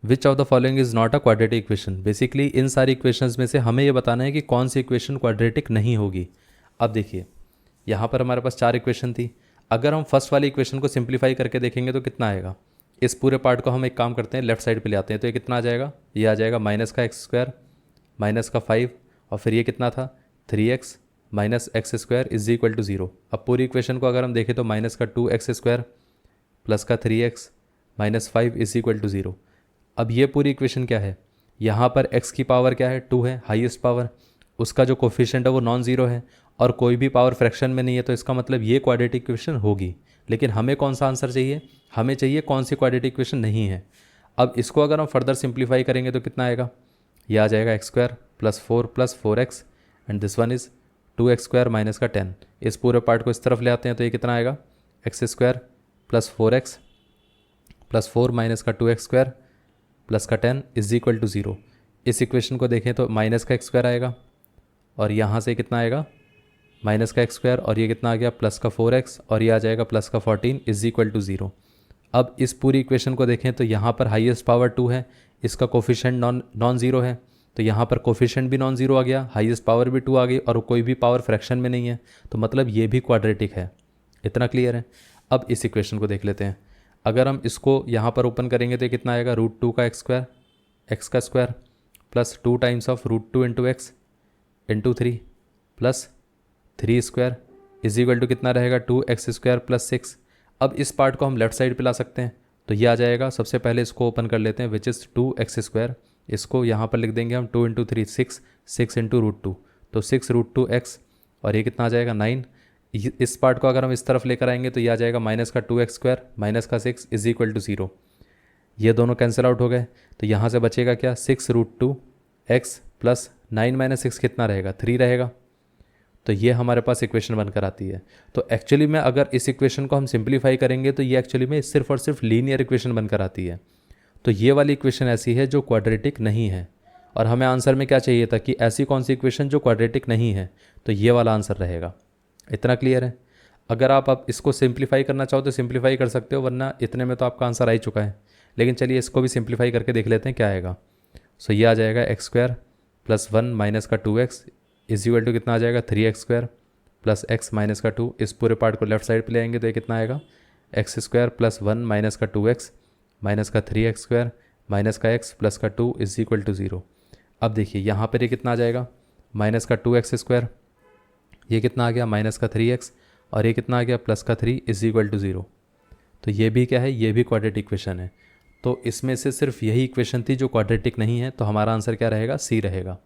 Which of the following is not a quadratic equation. Basically इन सारी equations में से हमें ये बताना है कि कौन सी इक्वेशन क्वाड्रेटिक नहीं होगी। अब देखिए यहाँ पर हमारे पास 4 इक्वेशन थी। अगर हम फर्स्ट वाली इक्वेशन को सिंप्लीफाई करके देखेंगे तो कितना आएगा। इस पूरे पार्ट को हम एक काम करते हैं, लेफ्ट साइड पे ले आते हैं। तो ये कितना आ जाएगा, ये आ जाएगा माइनस का एक्स स्क्वायर माइनस का 5 और फिर ये कितना था 3x minus X square is equal to 0। अब पूरी इक्वेशन को अगर हम देखें तो माइनस का 2x स्क्वायर प्लस का 3x minus 5 is equal to 0। अब ये पूरी इक्वेशन क्या है, यहाँ पर x की पावर क्या है 2 है, हाईएस्ट पावर, उसका जो कोफिशिएंट है वो नॉन ज़ीरो है और कोई भी पावर फ्रैक्शन में नहीं है। तो इसका मतलब ये क्वाड्रेटिक इक्वेशन होगी। लेकिन हमें कौन सा आंसर चाहिए, हमें चाहिए कौन सी क्वाड्रेटिक इक्वेशन नहीं है। अब इसको अगर हम फर्दर सिंप्लीफाई करेंगे तो कितना आएगा, ये आ जाएगा x square plus 4x and this one is 2x square minus का 10। इस पूरे पार्ट को इस तरफ ले आते हैं तो ये कितना आएगा, x square plus 4x plus 4 minus का 2x स्क्वायर प्लस का 10 इज इक्वल टू 0। इस इक्वेशन को देखें तो माइनस का एक्स स्क्वायर आएगा और यहाँ से कितना आएगा माइनस का एक्स स्क्वायर और ये कितना आ गया प्लस का 4x और ये आ जाएगा प्लस का 14 इज इक्वल टू 0। अब इस पूरी इक्वेशन को देखें तो यहाँ पर हाईएस्ट पावर 2 है, इसका कोफिशिएंट नॉन ज़ीरो है। तो यहाँ पर कोफिशिएंट भी नॉन ज़ीरो आ गया, हाईएस्ट पावर भी 2 आ गई और कोई भी पावर फ्रैक्शन में नहीं है। तो मतलब ये भी क्वाड्रेटिक है। इतना क्लियर है। अब इस इक्वेशन को देख लेते हैं। अगर हम इसको यहाँ पर ओपन करेंगे तो कितना आएगा, √2 का एक्स का square plus 2 times of √2 into X into 3 plus 3 square is equal to कितना रहेगा 2x स्क्वायर प्लस 6। अब इस पार्ट को हम लेफ्ट साइड पे ला सकते हैं तो ये आ जाएगा। सबसे पहले इसको ओपन कर लेते हैं, विच इज़ 2x स्क्वायर। इसको यहाँ पर लिख देंगे हम 2 इंटू 3 6 इंटू √2, तो 6√2x और ये कितना आ जाएगा 9। इस पार्ट को अगर हम इस तरफ लेकर आएंगे तो ये आ जाएगा माइनस का 2x स्क्वायर माइनस का 6 इज इक्वल टू 0। ये दोनों कैंसिल आउट हो गए तो यहाँ से बचेगा क्या 6√2x प्लस 9 माइनस 6 कितना रहेगा 3 रहेगा। तो ये हमारे पास इक्वेशन बनकर आती है। तो एक्चुअली में अगर इस इक्वेशन को हम सिंप्लीफाई करेंगे तो ये एक्चुअली में सिर्फ और सिर्फ लीनियर इक्वेशन बनकर आती है। तो ये वाली इक्वेशन ऐसी है जो क्वाड्रेटिक नहीं है। और हमें आंसर में क्या चाहिए था कि ऐसी कौन सी इक्वेशन जो क्वाड्रेटिक नहीं है, तो ये वाला आंसर रहेगा। इतना क्लियर है। अगर आप अब इसको सिंप्लीफाई करना चाहो तो सिंप्लीफाई कर सकते हो, वरना इतने में तो आपका आंसर आ ही चुका है। लेकिन चलिए इसको भी सिंप्लीफाई करके देख लेते हैं क्या आएगा। सो ये आ जाएगा एक्स स्क्वायर प्लस 1 माइनस का 2x इज इक्वल टू कितना आ जाएगा 3x square plus x minus का 2। इस पूरे पार्ट को लेफ्ट साइड पे ले आएंगे तो ये कितना आएगा एक्स स्क्वायर प्लस 1 माइनस का 2x माइनस का 3x स्क्वायर माइनस का x प्लस का 2 इज इक्वल टू 0। अब देखिए यहाँ पर ये कितना आ जाएगा माइनस का 2x स्क्वायर, ये कितना आ गया माइनस का 3x और ये कितना आ गया प्लस का 3 इज इक्वल टू 0। तो ये भी क्या है, ये भी क्वाड्रेटिक इक्वेशन है। तो इसमें से सिर्फ यही इक्वेशन थी जो क्वाड्रेटिक नहीं है। तो हमारा आंसर क्या रहेगा, सी रहेगा।